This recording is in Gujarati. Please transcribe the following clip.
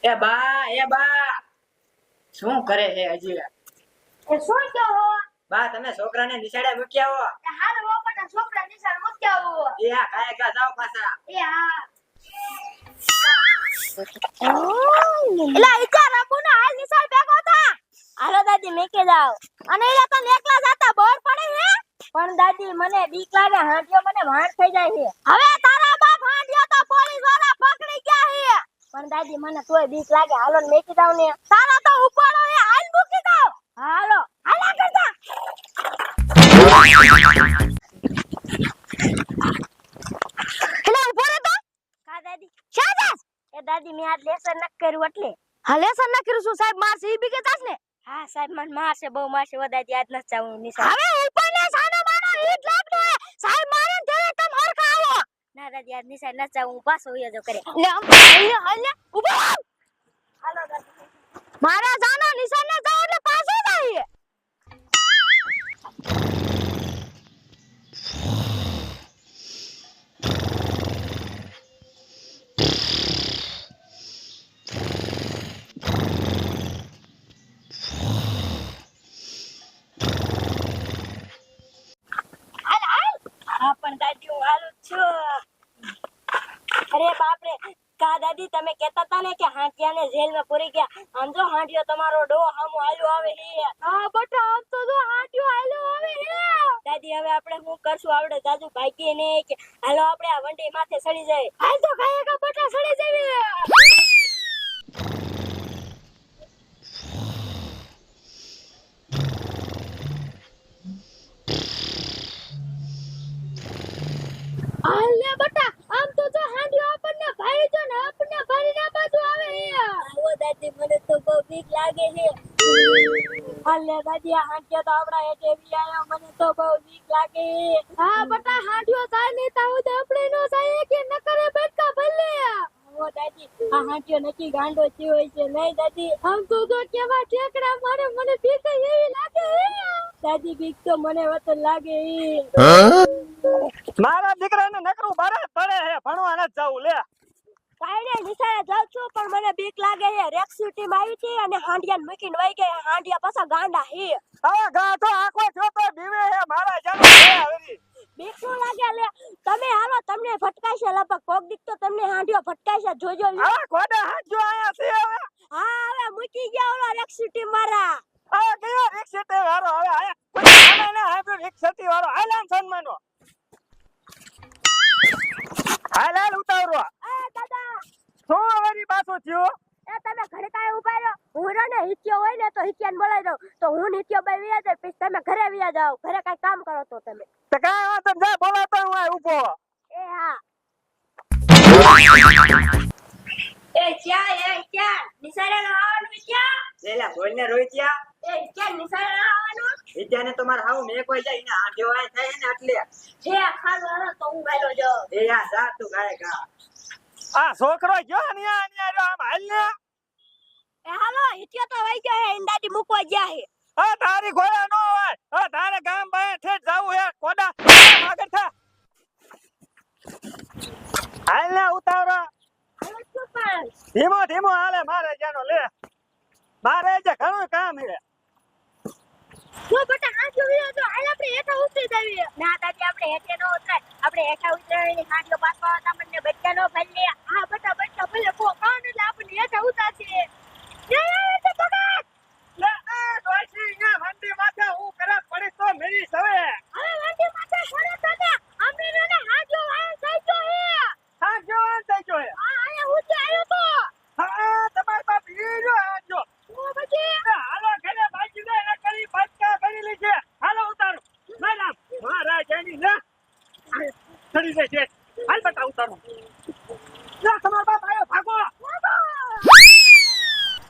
એ બા શું કરે છે હજી? એ શું કહો હો? બા તમે છોકરાને નિશાળે મૂકી આવો. એ હાલ વો પણ છોકરા નિશાળ મૂકી આવો. એ હા કાય કા જાવ પાછા. એ હા. એલા ઈચા રમુને હાલ નિશાળ ભેગો થા. હાલો દાદી મેકે જાવ. અને એલા તો એકલા જાતા બોર પડે હે? પણ દાદી મને બીક લાગે, હાંડિયો મને ભાણ થઈ જાય છે. હવે તારા બાપ હાંડિયો તો પોલીસ વાળા પકડી ગયા છે. પણ દાદી મને તોય બીક લાગે, હાલો ને મેકી જાવ ને. તારા તો ઉપાડો હે, હાલ મૂકી જાવ. હાલો હાલા કરતા. એલા ઉભો રે તો. કા દાદી શાબાશ. એ દાદી મે આજ લેસન ન કર્યું એટલે. હા લેસન ન કર્યું શું સાહેબ મારશે ઈ બીકે જાસ ને? હા સાહેબ મને મારશે, બહુ મારશે, ઓ દાદી આજ ન જાવું નિશાળ. હવે ઉપર ને સાનો માનો ઈટ લાગતો હે. સાહેબ મારે ને ત્યારે તમ હરખા આવો. ના દાદી આજ નિશાળ ન જાવું, હું પાછો હોયો જો કરે. લે હાલ ઉભો આવ. હાલો દાદી. મારા જાનો નિશાળ ન જાવ એટલે પાછો જાય. પણ દાદી હું હાલું છું. અરે બાપ રે, કા દાદી તમે કહેતા હતા ને કે હાંડિયાને જેલમાં પૂરી ગયા. આમ જો હાંડિયો તમારો ડો હામો હાલ્યો આવે હે. હા બટા આમ તો જો હાંડિયો હાલ્યો આવે હે. દાદી હવે આપણે શું કરશું? આપણે દાદુ ભાગીએ ને કે હાલો આપણે આ વંડી માથે સડી જાય. હાલ તો કાય કા બટા સડી જાવી. આલે બટા આમ તો જો હાંડિયો આપણને ભાઈ જો ને આપણને ભારી ના બાજુ આવે હે. ઓ દાદી મને તો બહુ બીક લાગે છે. આલે દાદી આ હાંડિયો તો આપડા હેઠે બી આયો, મને તો બહુ બીક લાગે. હા બટા હાંડિયો જાય ને તાવ તો આપણે નો જાય કે ન કરે બટકા ભલે. ઓ દાદી આ હાંડિયો નકી ગાંડો થયો હોય છે નહીં દાદી? આમ તો જો કેવા ઠેકડા મારે, મને બીક એવી લાગે હે. દાદી બીક તો મને વતન લાગે હે. મારા દીકરાને નકરું બારે પડે હે, ભણવા ન જાવું લે. કાઈને નિશાળે જાઉં છું પણ મને બીક લાગે છે. રેક્સી ટીમ આવી છે અને હાંડિયાને મૂકીને વઈ ગયા. હાંડિયા પાછા ગાંડા હે. હવે ગાંઠો આખો થયો તો બીવે હે મારા જાનો હે હરી. બીક શું લાગે લે? તમે હાલો તમને ફટકાશે લગભગ કોક દીક તો તમને હાંડિયો ફટકાશે જોજો લે. આ કોડા હાજો આયા છે હવે. હા હવે મૂકી ગયા ઓલો રેક્સી ટીમ વાળા. આ ગયો રિક્ષેતે વાળો હવે આયા કોઈ આને ના હાજો રિક્ષેતી વાળો આલાન સન્માનો. હાલ ઉતારો. એ દાદા શું હરી પાછો થયો? એ તમે ઘરે કાય ઉભા રહો. હું ને હિત્યો હોય ને તો હિત્યાને બોલાવી દઉં તો હું હિત્યો બાઈ વિયા જાય, પછી તમે ઘરે વિયા જાઓ. ઘરે કાઈ કામ કરો તો તમે. તો કાઈ વાંધો ન, જા બોલાતો હું આ ઊભો. એ હા. એ ક્યાં નિશાળે આવવાનું ક્યાં? લેલા બોલને રોઈત્યા. એ ક્યાં નિશાળે આવવાનું? વિદ્યાને તો માર હાવ મે કોઈ જાય ને આ દેવાય થાય ને એટલે. જે ખાલો હાલો તો હું ગાલો જો. એ યા જા તું ગાય કા. આ છોકરો ગયો ને આમ હાલ ને. એ હાલો હિત્યો તો વઈ ગયો હે, ઇંડાડી મૂકવા ગયા હે. આ તારી ઘોડા નો હોય. આ તારે ગામ બાય ઠેઠ જાવું હે કોડા આગળ થા. હાલ ને ઉતારો. હાલો શું પણ ધીમો ધીમો હાલે મારે જાનો લે. મારે જે ઘણું કામ હે. જો બટા હાજો વિયો તો હાલ આપણે હેઠા ઉતરી જાવીએ. ના દાદી આપણે હેઠે નો ઉતરાય. આપણે હેઠા ઉતરાવીને હાજો પાછો તમને બચ્ચા નો ભલે. હા બટા બચ્ચા ભલે કો કાન એટલે આપણે હેઠા ઉતારશે. લે તો પકડ. લે આ ડોશી ના મંડી માથે હું કરે પડી તો મેરી સવે. હવે વાંડી માથે કરે તને અમીરો ને હાજો વાય સાચો હે. હા જો થઈ ગયો હે. હા આયા હું આવ્યો તો. હા તમાર બાપ હીરો આજો. ઓ બચી હાલો ઘરે બાજી દે ન કરી બચકા કરી લીજે. હાલો ઉતારો. મેડમ મારા જેની ને ચડી જાય છે. હાલ બતા ઉતારો. જા તમે